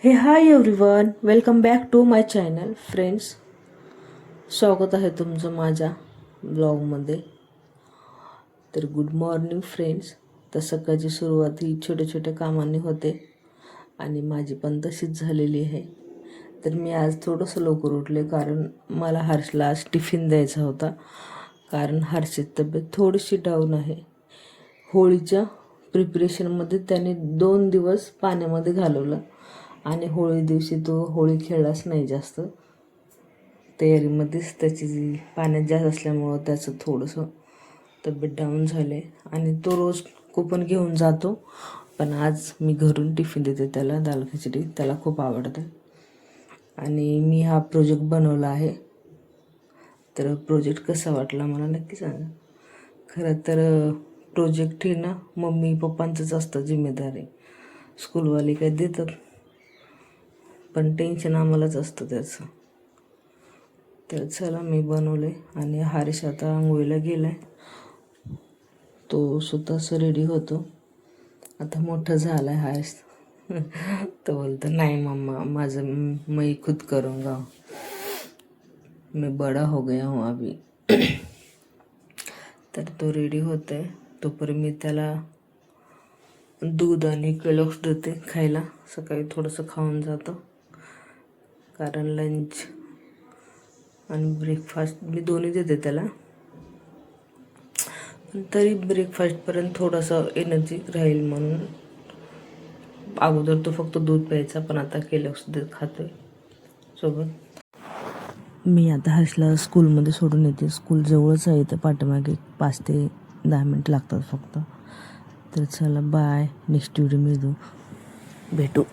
हे hi everyone, welcome back to my channel friends. स्वागत आहे तुमचं माझ्या ब्लॉगमध्ये. तर गुड मॉर्निंग फ्रेंड्स. तर सकाळची सुरुवात ही छोट्या छोट्या कामांनी होते आणि माझी पण तशीच झालेली आहे. तर मी आज थोडंसं लवकर उठले कारण मला हर्षला आज टिफिन द्यायचा होता. कारण हर्षची तब्येत थोडीशी डाऊन आहे. होळीच्या प्रिपरेशनमध्ये त्याने 2 दिवस पाण्यामध्ये घालवलं आणि होळी दिवशी तो होळी खेळलाच नाही जास्त. तयारीमध्येच त्याची पाण्यात जास्त असल्यामुळं त्याचं थोडंसं तब्येत डाऊन झाले आणि तो रोज कुपन घेऊन जातो. पण आज मी घरून टिफिन देते त्याला, दाल खिचडी त्याला खूप आवडते. आणि मी हा प्रोजेक्ट बनवला आहे. तर प्रोजेक्ट कसा वाटला मला नक्की सांगा. खरं तर प्रोजेक्ट हे ना मम्मी पप्पांचंच असतं जिम्मेदारी. स्कूलवाले काय देतात पण टेन्शन आम्हालाच असतं त्याचं. तर चला मी बनवले आणि हर्ष आता आंघोळीला गेला आहे. तो स्वतःच रेडी होतो. आता मोठं झाला आहे हर्ष. तो बोलतो नाही मम्मा, माझं मैं खुद करूँगा, मैं बड़ा हो गया हूँ अभी. तर तो रेडी होत आहे. तोपर्यंत मी त्याला दूध आणि केलॉग्स देते खायला. सकाळी थोडंसं खाऊन जातं कारण लंच आणि ब्रेकफास्ट मी दोन्ही देते त्याला. पण तरी ब्रेकफास्टपर्यंत थोडंसं एनर्जी राहील म्हणून. अगोदर तो फक्त दूध प्यायचा पण आता केलॉग्स खातोय सोबत. मी आता हर्षला स्कूलमध्ये सोडून येते. स्कूल जवळच आहे, तर पाठीमागे 5 ते 10 मिनिट लागतात फक्त. तर चला बाय, नेक्स्ट व्हिडिओ भेटू.